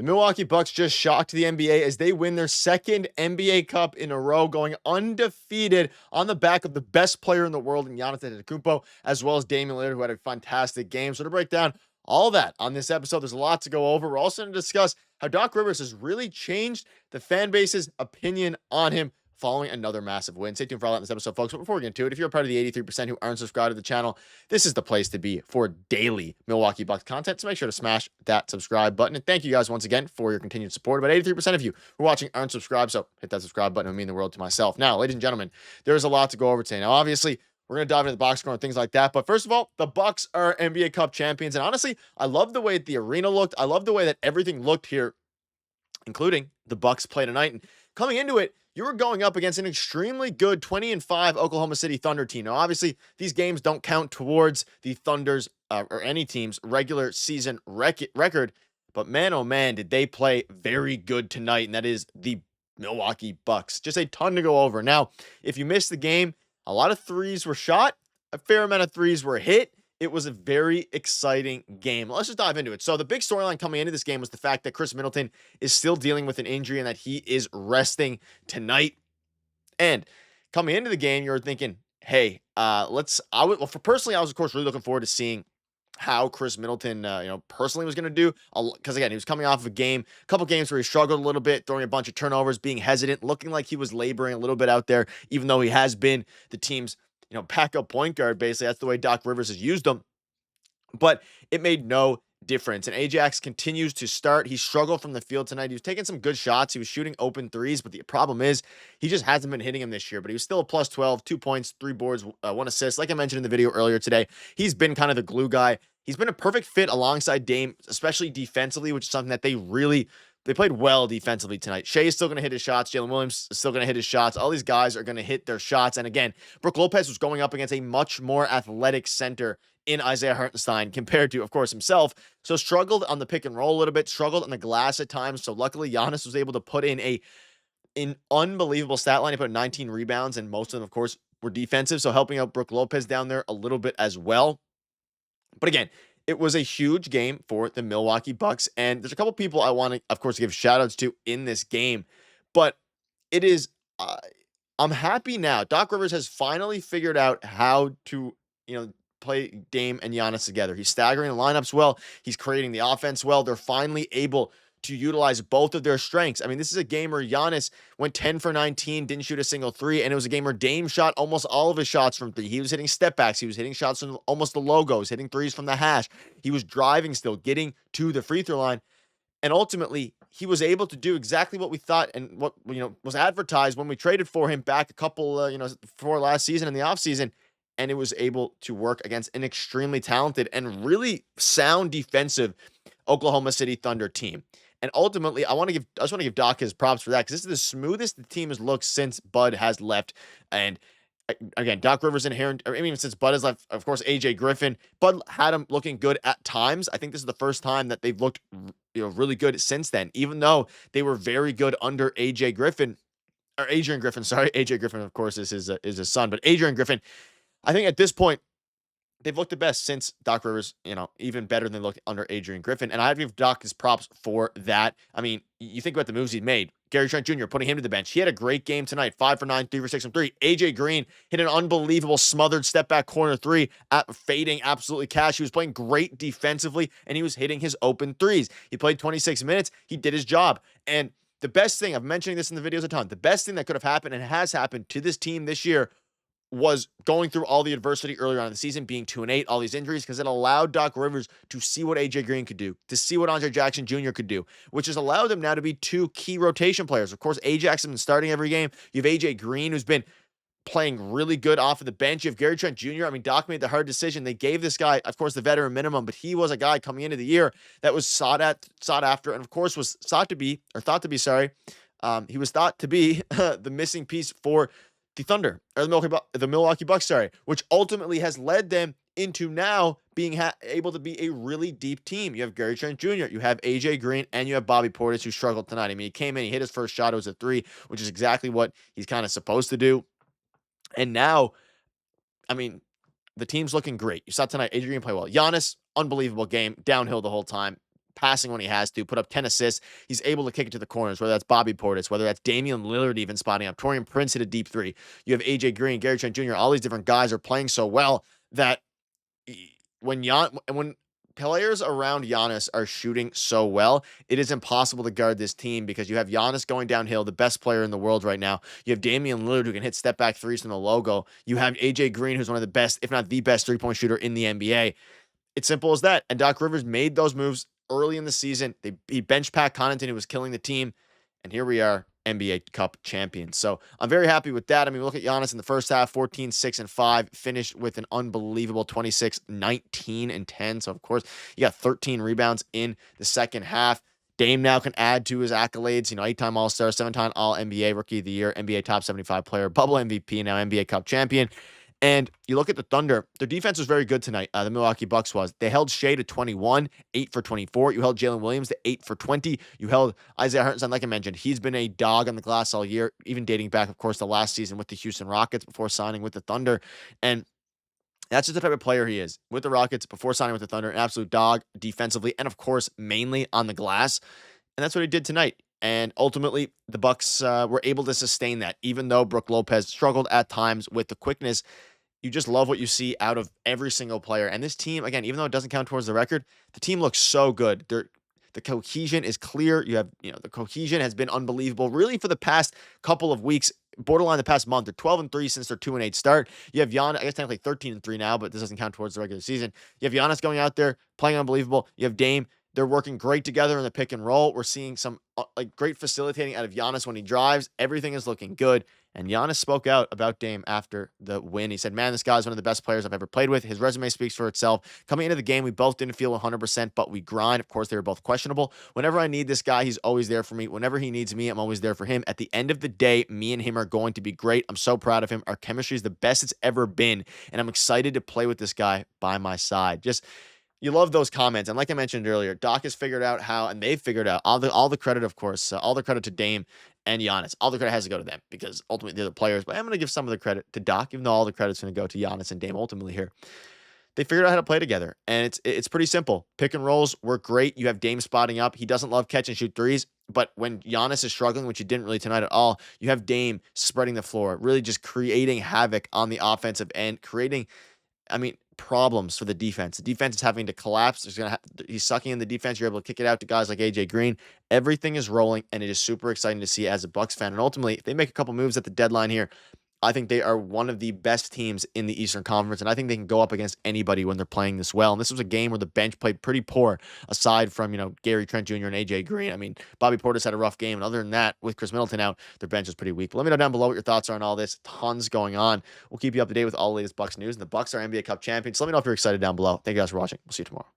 The Milwaukee Bucks just shocked the NBA as they win their second NBA Cup in a row, going undefeated on the back of the best player in the world in Giannis Antetokounmpo, as well as Damian Lillard, who had a fantastic game. So to break down all that on this episode, there's a lot to go over. We're also going to discuss how Doc Rivers has really changed the fan base's opinion on him following another massive win. Stay tuned for all that in this episode, folks. But before we get into it, if you're a part of the 83% who aren't subscribed to the channel, this is the place to be for daily Milwaukee Bucks content. So make sure to smash that subscribe button. And thank you guys once again for your continued support. About 83% of you who are watching aren't subscribed, so hit that subscribe button. It would mean the world to myself. Now, ladies and gentlemen, there's a lot to go over today. Now, obviously, we're going to dive into the box score and things like that. But first of all, the Bucks are NBA Cup champions. And honestly, I love the way the arena looked. I love the way that everything looked here, including the Bucks play tonight. And coming into it, you were going up against an extremely good 20-5 Oklahoma City Thunder team. Now, obviously, these games don't count towards the Thunder's or any team's regular season record. But man, oh man, did they play very good tonight. And that is the Milwaukee Bucks. Just a ton to go over. Now, if you missed the game, a lot of threes were shot. A fair amount of threes were hit. It was a very exciting game. Let's just dive into it. So the big storyline coming into this game was the fact that Chris Middleton is still dealing with an injury and that he is resting tonight. And coming into the game, you're thinking, hey, personally, I was of course really looking forward to seeing how Chris Middleton, personally was going to do. Because again, he was coming off of a couple games where he struggled a little bit, throwing a bunch of turnovers, being hesitant, looking like he was laboring a little bit out there, even though he has been the team's backup point guard. Basically, that's the way Doc Rivers has used him. But it made no difference. And Ajax continues to start. He struggled from the field tonight. He was taking some good shots. He was shooting open threes, but the problem is he just hasn't been hitting them this year. But he was still a plus 12, 2 points, 3 boards, 1 assist. Like I mentioned in the video earlier today, he's been kind of the glue guy. He's been a perfect fit alongside Dame, especially defensively, which is something that they played well defensively tonight. Shea is still going to hit his shots. Jalen Williams is still going to hit his shots. All these guys are going to hit their shots. And again, Brook Lopez was going up against a much more athletic center in Isaiah Hartenstein compared to, of course, himself. So struggled on the pick and roll a little bit, struggled on the glass at times. So luckily, Giannis was able to put in an unbelievable stat line. He put 19 rebounds, and most of them, of course, were defensive. So helping out Brook Lopez down there a little bit as well. But again, it was a huge game for the Milwaukee Bucks. And there's a couple people I want to, of course, give shout outs to in this game. But it is, I'm happy now. Doc Rivers has finally figured out how to, play Dame and Giannis together. He's staggering the lineups well. He's creating the offense well. They're finally able to utilize both of their strengths. I mean, this is a game where Giannis went 10 for 19, didn't shoot a single three, and it was a game where Dame shot almost all of his shots from three. He was hitting step backs. He was hitting shots from almost the logos, hitting threes from the hash. He was driving still, getting to the free throw line. And ultimately, he was able to do exactly what we thought and what, was advertised when we traded for him back a couple, before last season in the offseason. And it was able to work against an extremely talented and really sound defensive Oklahoma City Thunder team. And ultimately, I just want to give Doc his props for that, because this is the smoothest the team has looked since Bud has left. And again, Doc Rivers inherent, or even since Bud has left, of course, AJ Griffin. Bud had him looking good at times. I think this is the first time that they've looked really good since then, even though they were very good under AJ Griffin, or Adrian Griffin. Sorry, AJ Griffin, of course, is his son, but Adrian Griffin. I think at this point, they've looked the best since Doc Rivers, even better than they looked under Adrian Griffin. And I'd give Doc his props for that. I mean, you think about the moves he made. Gary Trent Jr., putting him to the bench. He had a great game tonight. 5 for 9, 3 for 6 from 3. AJ Green hit an unbelievable smothered step back corner three, fading absolutely cash. He was playing great defensively, and he was hitting his open threes. He played 26 minutes. He did his job. And the best thing, I'm mentioning this in the videos a ton, the best thing that could have happened and has happened to this team this year was going through all the adversity earlier on in the season, being 2-8, all these injuries, because it allowed Doc Rivers to see what AJ Green could do, to see what Andre Jackson Jr. could do, which has allowed them now to be two key rotation players. Of course, Ajax has been starting every game. You have AJ Green, who's been playing really good off of the bench. You have Gary Trent Jr. I mean, Doc made the hard decision. They gave this guy, of course, the veteran minimum, but he was a guy coming into the year that was sought after, and of course was thought to be the missing piece for the Thunder, or the Milwaukee Bucks, which ultimately has led them into now being able to be a really deep team. You have Gary Trent Jr., you have AJ Green, and you have Bobby Portis, who struggled tonight. I mean, he came in, he hit his first shot, it was a 3, which is exactly what he's kind of supposed to do. And now, I mean, the team's looking great. You saw tonight, AJ Green play well. Giannis, unbelievable game, downhill the whole time. passing when he has to, put up 10 assists. He's able to kick it to the corners, whether that's Bobby Portis, whether that's Damian Lillard even spotting up. Torian Prince hit a deep three. You have AJ Green, Gary Trent Jr., all these different guys are playing so well that when players around Giannis are shooting so well, it is impossible to guard this team because you have Giannis going downhill, the best player in the world right now. You have Damian Lillard who can hit step back threes from the logo. You have AJ Green, who's one of the best, if not the best, three-point shooter in the NBA. It's simple as that. And Doc Rivers made those moves early in the season. He benched Pat Connaughton, who was killing the team. And here we are, NBA Cup champions. So I'm very happy with that. I mean, look at Giannis in the first half, 14, 6, and 5, finished with an unbelievable 26, 19, and 10. So, of course, he got 13 rebounds in the second half. Dame now can add to his accolades, 8-time All-Star, 7-time All-NBA, Rookie of the Year, NBA Top 75 player, Bubble MVP, now NBA Cup champion. And you look at the Thunder, their defense was very good tonight. The Milwaukee Bucks was. They held Shea to 21, 8 for 24. You held Jalen Williams to 8 for 20. You held Isaiah Hartenstein, like I mentioned. He's been a dog on the glass all year, even dating back, of course, to last season with the Houston Rockets before signing with the Thunder. And that's just the type of player he is. With the Rockets, before signing with the Thunder, an absolute dog defensively, and of course, mainly on the glass. And that's what he did tonight. And ultimately, the Bucks were able to sustain that, even though Brook Lopez struggled at times with the quickness. You just love what you see out of every single player. And this team, again, even though it doesn't count towards the record, the team looks so good. The cohesion is clear. You have, the cohesion has been unbelievable, really, for the past couple of weeks, borderline the past month. They're 12-3 since their 2-8 start. You have Giannis, I guess technically 13-3 now, but this doesn't count towards the regular season. You have Giannis going out there playing unbelievable. You have Dame. They're working great together in the pick and roll. We're seeing some great facilitating out of Giannis when he drives. Everything is looking good. And Giannis spoke out about Dame after the win. He said, man, this guy's one of the best players I've ever played with. His resume speaks for itself. Coming into the game, we both didn't feel 100%, but we grind. Of course, they were both questionable. Whenever I need this guy, he's always there for me. Whenever he needs me, I'm always there for him. At the end of the day, me and him are going to be great. I'm so proud of him. Our chemistry is the best it's ever been. And I'm excited to play with this guy by my side. You love those comments. And like I mentioned earlier, Doc has figured out how, and they've figured out all the credit, of course, all the credit to Dame and Giannis. All the credit has to go to them because ultimately they're the players. But I'm going to give some of the credit to Doc, even though all the credit's going to go to Giannis and Dame ultimately here. They figured out how to play together, and it's pretty simple. Pick and rolls work great. You have Dame spotting up. He doesn't love catch and shoot threes, but when Giannis is struggling, which he didn't really tonight at all, you have Dame spreading the floor, really just creating havoc on the offensive end, creating problems for the defense. The defense is having to collapse. He's sucking in the defense. You're able to kick it out to guys like AJ Green. Everything is rolling, and it is super exciting to see as a Bucks fan. And ultimately, if they make a couple moves at the deadline here, I think they are one of the best teams in the Eastern Conference, and I think they can go up against anybody when they're playing this well. And this was a game where the bench played pretty poor, aside from, Gary Trent Jr. and AJ Green. I mean, Bobby Portis had a rough game, and other than that, with Chris Middleton out, their bench was pretty weak. But let me know down below what your thoughts are on all this. Tons going on. We'll keep you up to date with all the latest Bucks news, and the Bucks are NBA Cup champions. So let me know if you're excited down below. Thank you guys for watching. We'll see you tomorrow.